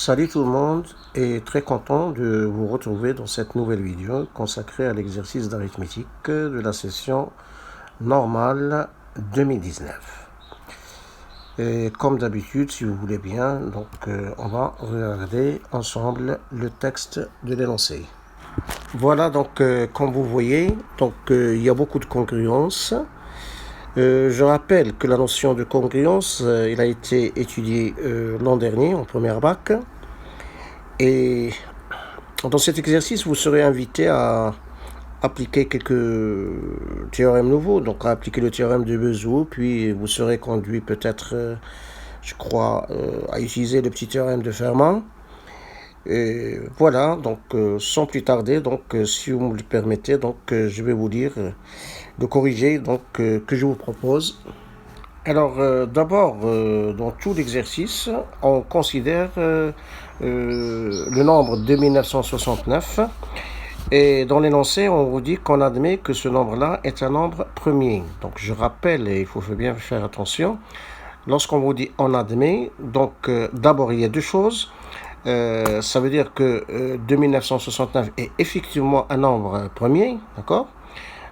Salut tout le monde et très content de vous retrouver dans cette nouvelle vidéo consacrée à l'exercice d'arithmétique de la session normale 2019. Et comme d'habitude, si vous voulez bien, on va regarder ensemble le texte de l'énoncé. Voilà, comme vous voyez, il y a beaucoup de congruences. Je rappelle que la notion de congruence, il a été étudié l'an dernier en première bac. Et dans cet exercice, vous serez invité à appliquer quelques théorèmes nouveaux. Donc à appliquer le théorème de Bezout, puis vous serez conduit peut-être, à utiliser le petit théorème de Fermat. Et voilà, sans plus tarder, si vous me le permettez, je vais vous dire de corriger que je vous propose. Alors, d'abord, dans tout l'exercice, on considère le nombre 2969 et dans l'énoncé, on vous dit qu'on admet que ce nombre-là est un nombre premier. Donc, je rappelle, et il faut bien faire attention, lorsqu'on vous dit on admet, d'abord, il y a deux choses. Ça veut dire que 2969 est effectivement un nombre premier, d'accord ?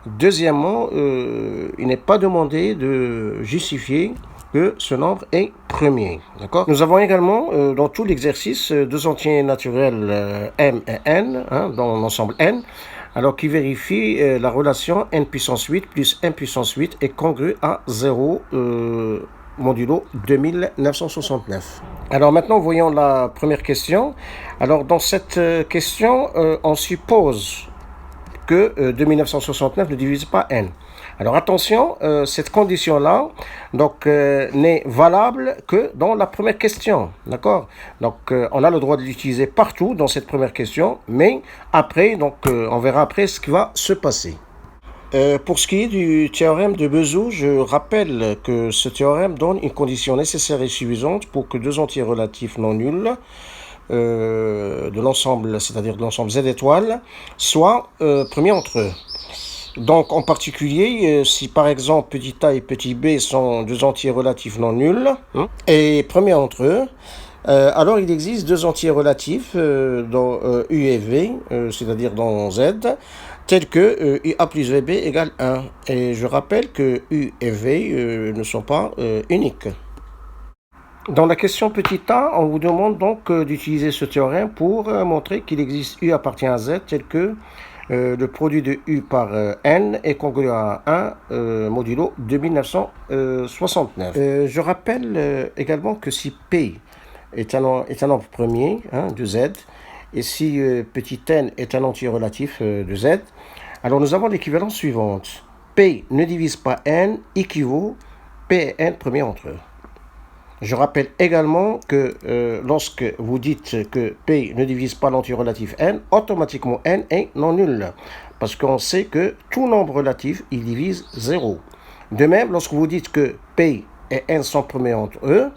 Deuxièmement, il n'est pas demandé de justifier que ce nombre est premier. D'accord ? Nous avons également, dans tout l'exercice, deux entiers naturels m et n, dans l'ensemble n, alors qui vérifie la relation n puissance 8 plus n puissance 8 est congrue à 0 modulo 2969. Alors maintenant, voyons la première question. Alors dans cette question, on suppose que 2969 ne divise pas n. Alors attention, cette condition-là n'est valable que dans la première question, d'accord ? On a le droit de l'utiliser partout dans cette première question, mais après, on verra après ce qui va se passer. Pour ce qui est du théorème de Bezout, je rappelle que ce théorème donne une condition nécessaire et suffisante pour que deux entiers relatifs non nuls de l'ensemble, c'est-à-dire de l'ensemble Z étoile, soit premier entre eux. Donc en particulier, si par exemple petit a et petit b sont deux entiers relatifs non nuls, et premier entre eux, alors il existe deux entiers relatifs dans U et V, c'est-à-dire dans Z, tels que UA plus VB égale 1. Et je rappelle que U et V ne sont pas uniques. Dans la question petit a, on vous demande d'utiliser ce théorème pour montrer qu'il existe U appartient à Z, tel que le produit de U par N est congru à 1 modulo 2969. Je rappelle également que si P est un nombre premier de Z, et si petit n est un entier relatif de Z, alors nous avons l'équivalence suivante. P ne divise pas N équivaut P et N premier entre eux. Je rappelle également que lorsque vous dites que P ne divise pas l'entier relatif N, automatiquement N est non nul. Parce qu'on sait que tout nombre relatif, il divise 0. De même, lorsque vous dites que P et N sont premiers entre eux,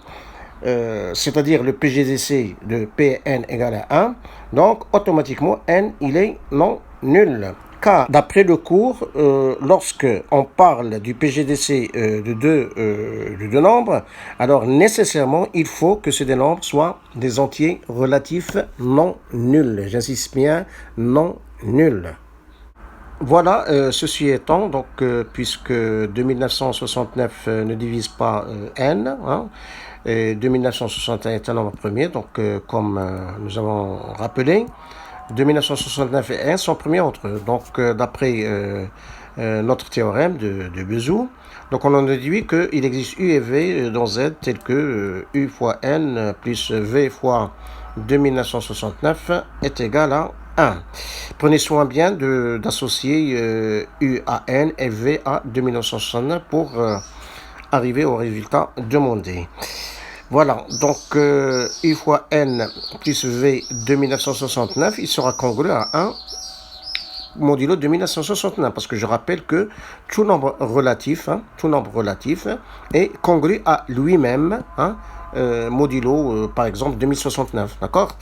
c'est-à-dire le PGDC de P et N égale à 1, donc automatiquement N, il est non nul. Car d'après le cours, lorsque on parle du PGDC de deux nombres, alors nécessairement il faut que ces deux nombres soient des entiers relatifs non nuls. J'insiste bien, non nuls. Voilà, ceci étant, puisque 2969 ne divise pas n, et 2961 est un nombre premier, comme nous avons rappelé, 2969 et 1 sont premiers entre eux. D'après notre théorème de Bezout, on en déduit qu'il existe U et V dans Z tel que U fois N plus V fois 2969 est égal à 1. Prenez soin bien d'associer U à N et V à 2969 pour arriver au résultat demandé. Voilà, U fois N plus V 2969, il sera congru à 1 modulo 2969, parce que je rappelle que tout nombre relatif est congru à lui-même, modulo par exemple 2069, d'accord ?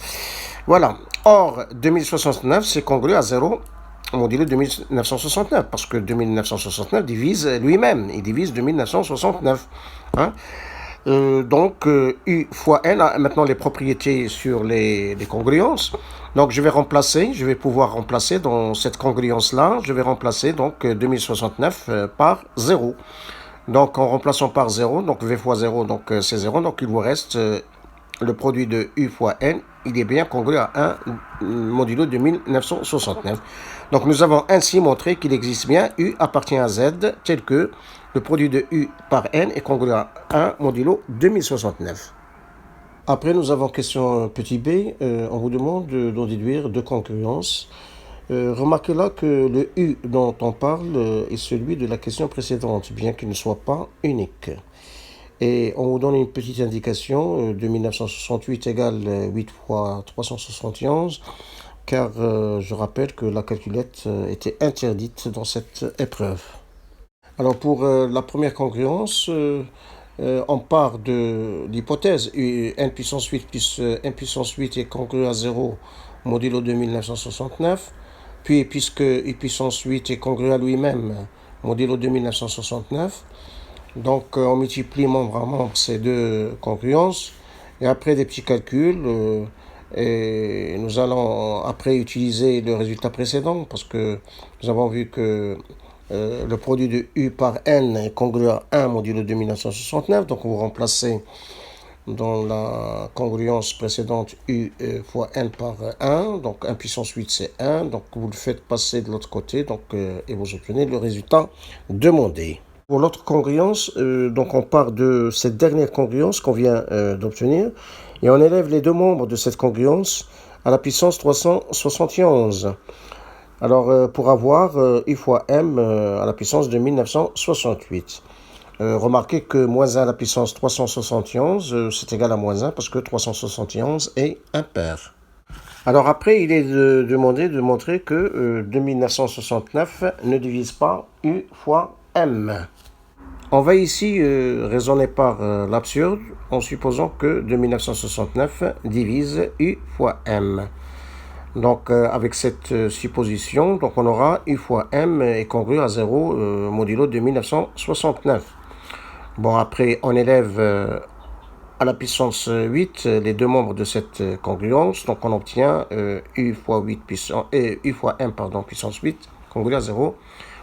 Voilà, or 2069 c'est congru à 0 modulo 2969, parce que 2969 divise lui-même, il divise 2969, U fois n a maintenant les propriétés sur les congruences. Donc, je vais pouvoir remplacer dans cette congruence-là, je vais remplacer donc 2069 par 0. Donc, en remplaçant par 0, donc V fois 0, donc c'est 0, donc il vous reste le produit de U fois N, il est bien congru à 1 modulo de 1969. Donc, nous avons ainsi montré qu'il existe bien U appartient à Z, tel que le produit de U par N est congru à 1 modulo 2069. Après, nous avons question petit b. On vous demande d'en déduire deux congruences. Remarquez là que le U dont on parle est celui de la question précédente, bien qu'il ne soit pas unique. Et on vous donne une petite indication, 2968 égale 8 fois 371, car je rappelle que la calculette était interdite dans cette épreuve. Alors pour la première congruence, on part de l'hypothèse n puissance 8 plus n puissance 8 est congru à 0 modulo de 1969. Puis, puisque i puissance 8 est congru à lui-même modulo de 1969, donc on multiplie membre à membre ces deux congruences. Et après des petits calculs, et nous allons après utiliser le résultat précédent, parce que nous avons vu que le produit de U par N est congru à 1 modulo de 1969. Donc vous remplacez dans la congruence précédente U fois N par 1. Donc 1 puissance 8 c'est 1. Donc vous le faites passer de l'autre côté et vous obtenez le résultat demandé. Pour l'autre congruence, donc on part de cette dernière congruence qu'on vient d'obtenir et on élève les deux membres de cette congruence à la puissance 371. Alors, pour avoir U fois M à la puissance de 1968. Remarquez que moins 1 à la puissance 371, c'est égal à moins 1 parce que 371 est impair. Alors après, il est demandé de montrer que 2969 ne divise pas U fois M. On va ici raisonner par l'absurde en supposant que 2969 divise U fois M. Donc, avec cette supposition, donc on aura U fois M est congru à 0 modulo de 1969. Bon, après, on élève à la puissance 8 les deux membres de cette congruence. Donc, on obtient U fois M puissance 8 congru à 0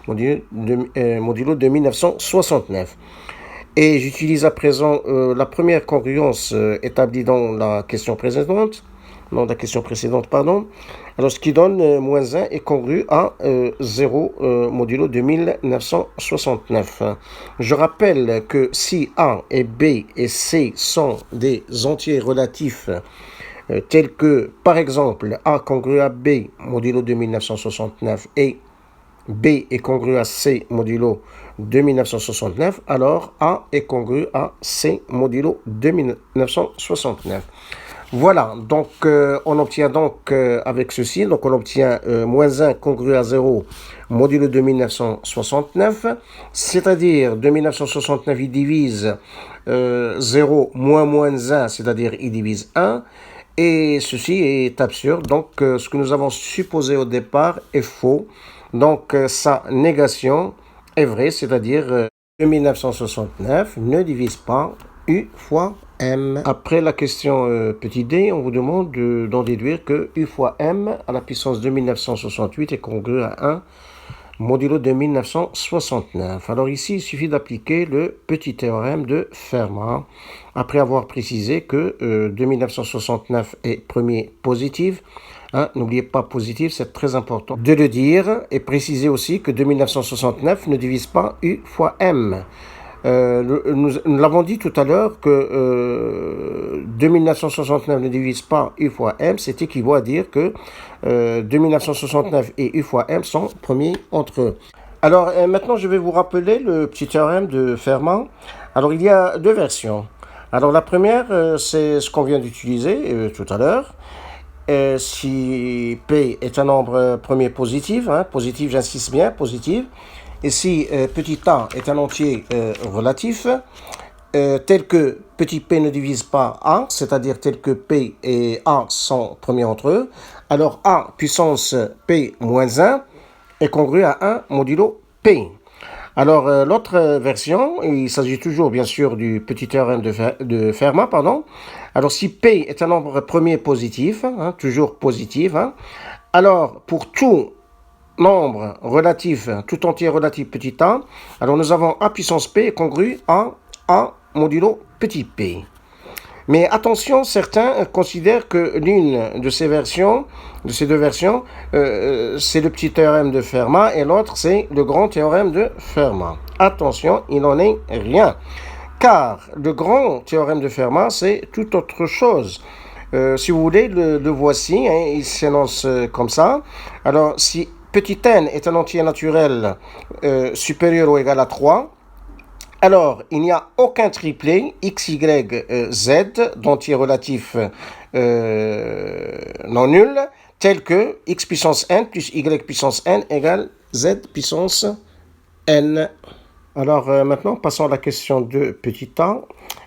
modulo de 1969. Et j'utilise à présent la première congruence établie dans la question précédente. Alors, ce qui donne moins 1 est congru à 0 modulo de 1969. Je rappelle que si A et B et C sont des entiers relatifs tels que, par exemple, A congru à B modulo de 1969 et B est congru à C modulo de 1969, alors A est congru à C modulo de 1969. Voilà, donc on obtient donc avec ceci, donc on obtient moins 1 congru à 0 modulo de 1969, c'est-à-dire de 1969 il divise 0 moins 1, c'est-à-dire il divise 1, et ceci est absurde, donc ce que nous avons supposé au départ est faux, donc sa négation est vraie, c'est-à-dire 1969 ne divise pas U fois M. Après la question petit d, on vous demande d'en déduire que U fois M à la puissance de 1968 est congru à 1 modulo de 1969. Alors ici, il suffit d'appliquer le petit théorème de Fermat, après avoir précisé que 1969 est premier positif. N'oubliez pas positif, c'est très important de le dire, et préciser aussi que 2969 ne divise pas U fois M. Nous l'avons dit tout à l'heure que 2969 ne divise pas U fois M, c'est équivaut à dire que 2969 et U fois M sont premiers entre eux. Alors maintenant je vais vous rappeler le petit théorème de Fermat. Alors il y a deux versions. Alors la première c'est ce qu'on vient d'utiliser tout à l'heure. Si P est un nombre premier positif, positif j'insiste bien, positif, et si petit a est un entier relatif, tel que petit p ne divise pas a, c'est-à-dire tel que p et a sont premiers entre eux, alors a puissance p moins 1 est congru à 1 modulo p. Alors, l'autre version, il s'agit toujours, bien sûr, du petit théorème de Fermat, pardon. Alors, si P est un nombre premier positif, hein, toujours positif, hein, alors, pour tout nombre relatif, tout entier relatif petit a, alors nous avons a puissance P est congru à a modulo petit p. Mais attention, certains considèrent que l'une de ces deux versions, c'est le petit théorème de Fermat et l'autre, c'est le grand théorème de Fermat. Attention, il n'en est rien. Car le grand théorème de Fermat, c'est tout autre chose. Si vous voulez, le voici, hein, il s'énonce comme ça. Alors, si petit n est un entier naturel supérieur ou égal à 3, alors, il n'y a aucun triplet x, y, z d'entier relatif non nul, tel que x puissance n plus y puissance n égale z puissance n. Alors, maintenant, passons à la question de petit a.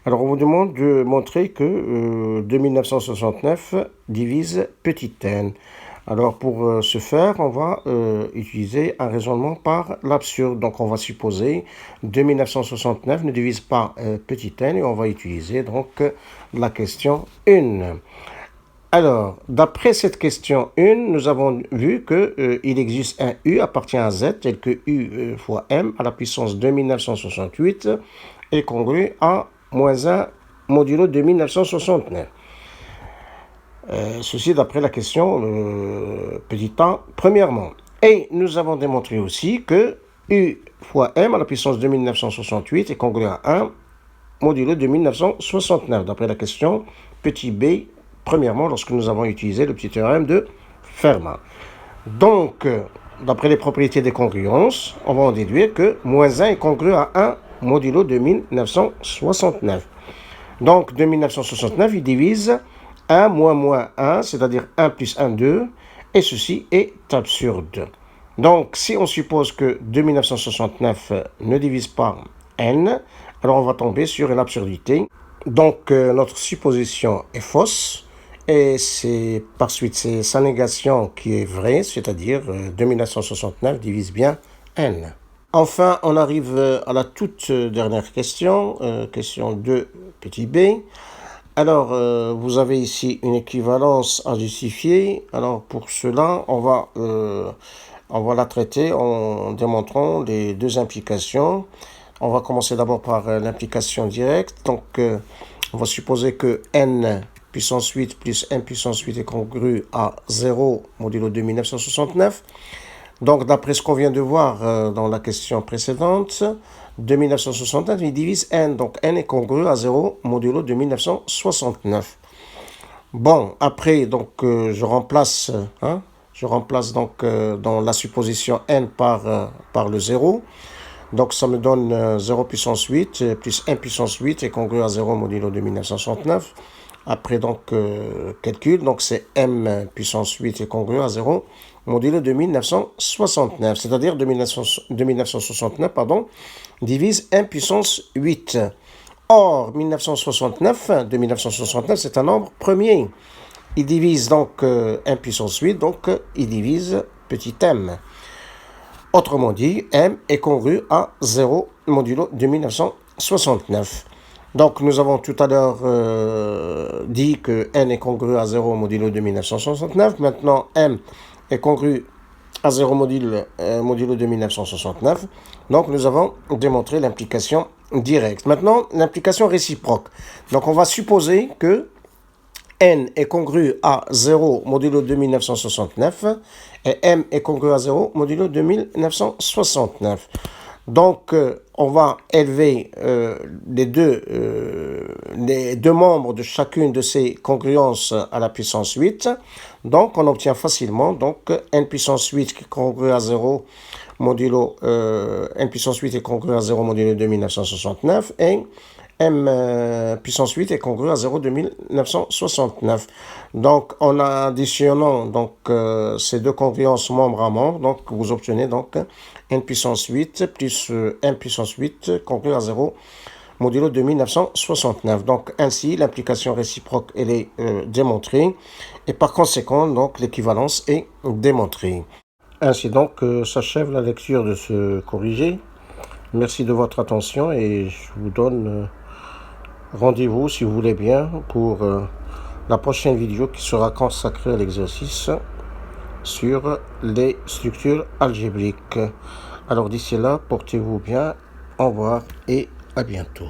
Alors, on vous demande de montrer que 2969 divise petit n. Alors, pour ce faire, on va utiliser un raisonnement par l'absurde. Donc, on va supposer 2969 ne divise pas petit n et on va utiliser donc la question 1. Alors, d'après cette question 1, nous avons vu qu'il existe un U appartient à Z tel que U fois M à la puissance 2968 est congru à moins 1 modulo 2969. Ceci d'après la question petit a, premièrement. Et nous avons démontré aussi que U fois M à la puissance 2968 est congru à 1 modulo 2969, d'après la question petit b, premièrement, lorsque nous avons utilisé le petit théorème de Fermat. Donc, d'après les propriétés des congruences, on va en déduire que moins 1 est congru à 1 modulo 2969. Donc, 2969, il divise 1 moins 1, c'est-à-dire 1 plus 1, 2, et ceci est absurde. Donc, si on suppose que 2969 ne divise pas n, alors on va tomber sur une absurdité. Donc, notre supposition est fausse, et c'est par suite c'est sa négation qui est vraie, c'est-à-dire 2969 divise bien n. Enfin, on arrive à la toute dernière question, question 2, petit b. Alors, vous avez ici une équivalence à justifier. Alors, pour cela, on va la traiter en démontrant les deux implications. On va commencer d'abord par l'implication directe. Donc, on va supposer que n puissance 8 plus n puissance 8 est congru à 0 modulo 2969. Donc, d'après ce qu'on vient de voir dans la question précédente, 2969, il divise n. Donc, n est congru à 0 modulo 2969. Bon, après, donc, je remplace donc dans la supposition n par le 0. Donc, ça me donne 0 puissance 8 plus n puissance 8 est congru à 0 modulo 2969. Après, donc, calcul, donc c'est m puissance 8 est congru à 0 modulo 2969, c'est-à-dire 2969, divise m puissance 8. Or, 2969, c'est un nombre premier. Il divise donc m puissance 8, donc il divise petit m. Autrement dit, m est congru à 0 modulo 2969. Donc, nous avons tout à l'heure dit que n est congru à 0 modulo 2969. Maintenant, m est congru à 0 modulo 2969. Donc, nous avons démontré l'implication directe. Maintenant, l'implication réciproque. Donc, on va supposer que n est congru à 0 modulo 2969 et m est congru à 0 modulo 2969. Donc, on va élever les deux membres de chacune de ces congruences à la puissance 8. Donc, on obtient facilement donc n puissance 8 qui est congru à 0 modulo n puissance 8 est congru à 0 modulo 2969 et m puissance 8 est congru à 0 2969. Donc, en additionnant donc ces deux congruences membre à membre, donc vous obtenez donc n puissance 8 plus m puissance 8 congru à 0 modulo 2969. Donc, ainsi, l'implication réciproque elle est démontrée et par conséquent, donc l'équivalence est démontrée. Ainsi donc s'achève la lecture de ce corrigé. Merci de votre attention et je vous donne rendez-vous, si vous voulez bien, pour la prochaine vidéo qui sera consacrée à l'exercice sur les structures algébriques. Alors d'ici là, portez-vous bien, au revoir et à bientôt.